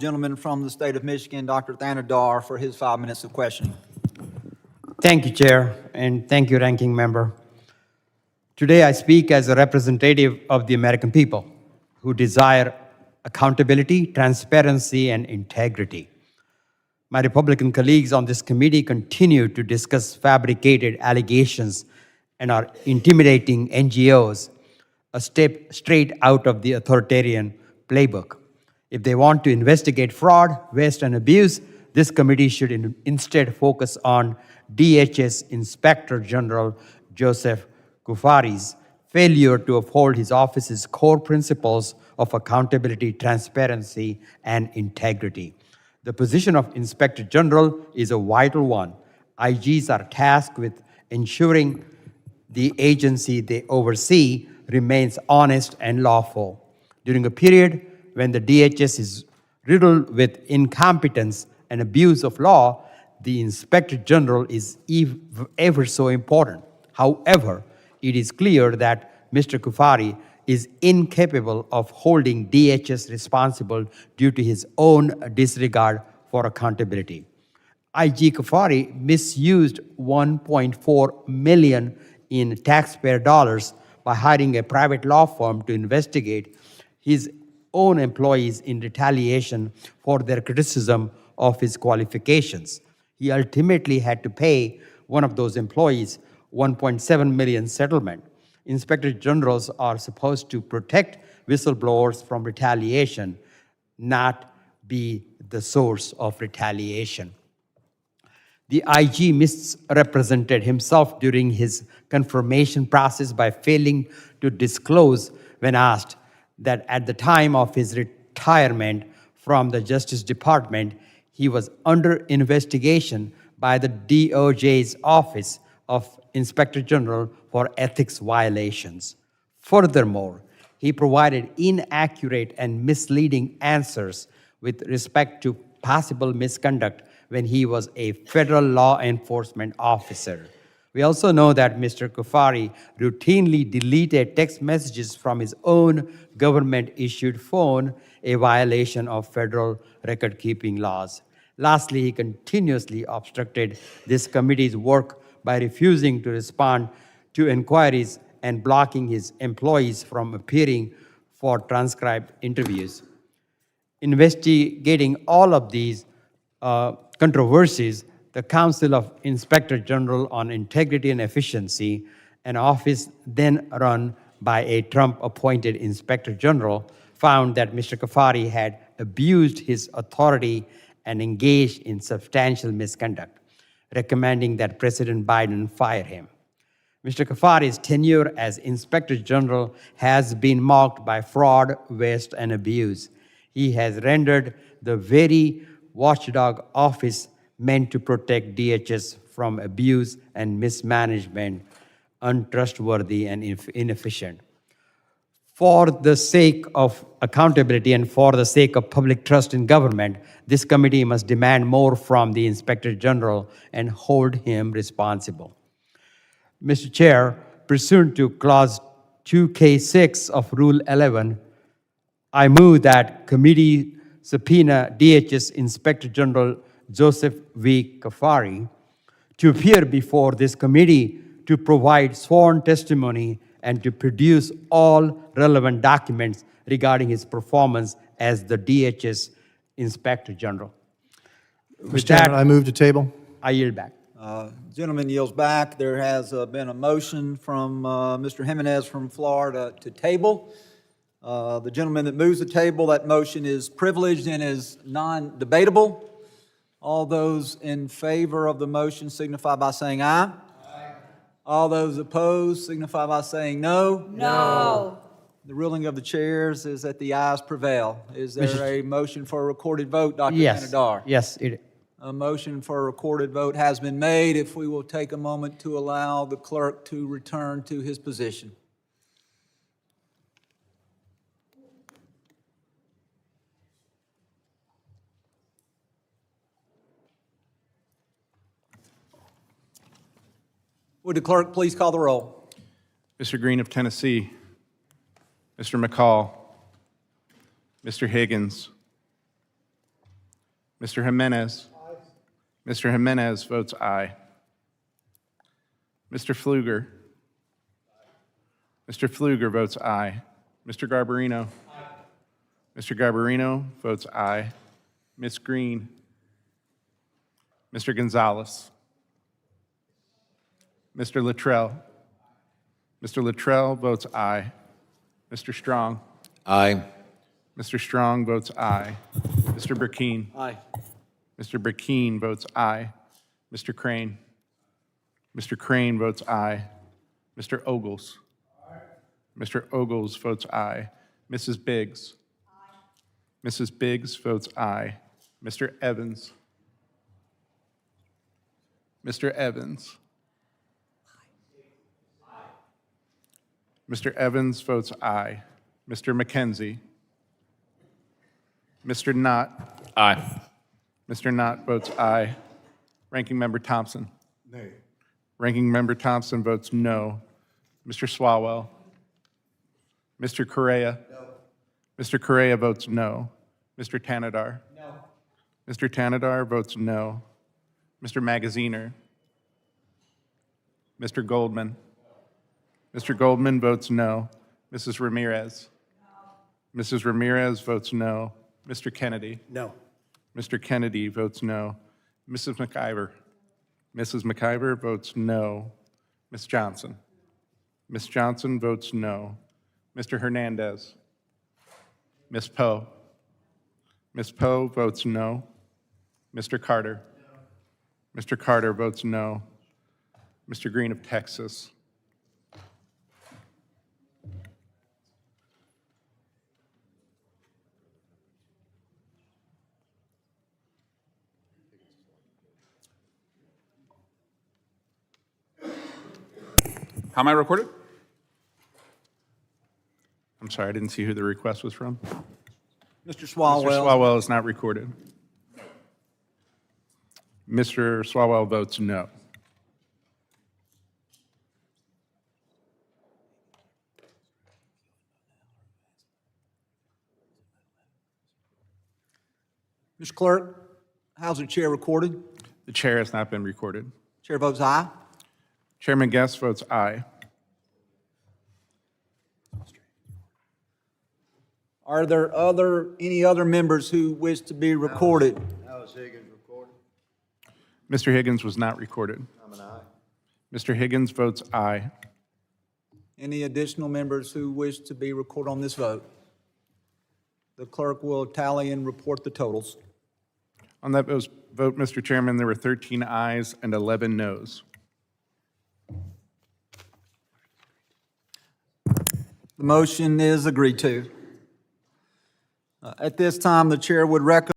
Gentleman from the state of Michigan, Dr. Thanedar, for his 5 minutes of questioning. Thank you, Chair, and thank you, Ranking Member. Today I speak as a representative of the American people who desire accountability, transparency, and integrity. My Republican colleagues on this committee continue to discuss fabricated allegations and are intimidating NGOs, a step straight out of the authoritarian playbook. If they want to investigate fraud, waste, and abuse, this committee should instead focus on DHS Inspector General Joseph Kufari's failure to uphold his office's core principles of accountability, transparency, and integrity. The position of Inspector General is a vital one. IGs are tasked with ensuring the agency they oversee remains honest and lawful. During a period when the DHS is riddled with incompetence and abuse of law, the Inspector General is ever so important. However, it is clear that Mr. Kufari is incapable of holding DHS responsible due to his own disregard for accountability. IG Kufari misused $1.4 million in taxpayer dollars by hiring a private law firm to investigate his own employees in retaliation for their criticism of his qualifications. He ultimately had to pay one of those employees $1.7 million settlement. Inspector Generals are supposed to protect whistleblowers from retaliation, not be the source of retaliation. The IG misrepresented himself during his confirmation process by failing to disclose when asked that at the time of his retirement from the Justice Department, he was under investigation by the DOJ's Office of Inspector General for ethics violations. Furthermore, he provided inaccurate and misleading answers with respect to possible misconduct when he was a federal law enforcement officer. We also know that Mr. Kufari routinely deleted text messages from his own government-issued phone, a violation of federal record-keeping laws. Lastly, he continuously obstructed this committee's work by refusing to respond to inquiries and blocking his employees from appearing for transcribed interviews. Investigating all of these controversies, the Council of Inspector General on Integrity and Efficiency, an office then run by a Trump-appointed Inspector General, found that Mr. Kufari had abused his authority and engaged in substantial misconduct, recommending that President Biden fire him. Mr. Kufari's tenure as Inspector General has been marked by fraud, waste, and abuse. He has rendered the very watchdog office meant to protect DHS from abuse and mismanagement untrustworthy and inefficient. For the sake of accountability and for the sake of public trust in government, this committee must demand more from the Inspector General and hold him responsible. Mr. Chair, pursuant to Clause 2K6 of Rule 11, I move that committee subpoena DHS Inspector General Joseph V. Kufari to appear before this committee to provide sworn testimony and to produce all relevant documents regarding his performance as the DHS Inspector General. Mr. Chairman, I move to table. I yield back. Gentleman yields back. There has been a motion from Mr. Jimenez from Florida to table. The gentleman that moves the table, that motion is privileged and is non-debatable. All those in favor of the motion signify by saying aye. Aye. All those opposed signify by saying no. No. The ruling of the chairs is that the ayes prevail. Is there a motion for a recorded vote, Dr. Thanedar? Yes, it. A motion for a recorded vote has been made. If we will take a moment to allow the clerk to return to his position. Would the clerk please call the roll? Mr. Green of Tennessee, Mr. McCall, Mr. Higgins, Mr. Jimenez. Mr. Jimenez votes aye. Mr. Pfluger. Mr. Pfluger votes aye. Mr. Garbarino. Mr. Garbarino votes aye. Ms. Green. Mr. Gonzalez. Mr. Luttrell. Mr. Luttrell votes aye. Mr. Strong. Aye. Mr. Strong votes aye. Mr. Burkeen. Aye. Mr. Burkeen votes aye. Mr. Crane. Mr. Crane votes aye. Mr. Ogles. Mr. Ogles votes aye. Mrs. Biggs. Mrs. Biggs votes aye. Mr. Evans. Mr. Evans. Mr. Evans votes aye. Mr. McKenzie. Mr. Knott. Aye. Mr. Knott votes aye. Ranking Member Thompson. Nay. Ranking Member Thompson votes no. Mr. Swalwell. Mr. Correa. No. Mr. Correa votes no. Mr. Thanedar. No. Mr. Thanedar votes no. Mr. Magaziner. Mr. Goldman. Mr. Goldman votes no. Mrs. Ramirez. No. Mrs. Ramirez votes no. Mr. Kennedy. No. Mr. Kennedy votes no. Mrs. McIver. Mrs. McIver votes no. Ms. Johnson. Ms. Johnson votes no. Mr. Hernandez. Ms. Poe. Ms. Poe votes no. Mr. Carter. No. Mr. Carter votes no. Mr. Green of Texas. How am I recorded? I'm sorry, I didn't see who the request was from. Mr. Mr. Swalwell. Swalwell is not recorded. Mr. Swalwell votes no. Mr. Clerk, how's the chair recorded? The chair has not been recorded. Chair votes aye. Chairman Guest votes aye. Are there any other members who wish to be recorded? How is Higgins recorded? Mr. Higgins was not recorded. I'm an aye. Mr. Higgins votes aye. Any additional members who wish to be recorded on this vote? The clerk will tally and report the totals. On that vote, Mr. Chairman, there were 13 ayes and 11 noes. The motion is agreed to. At this time, the chair would recommend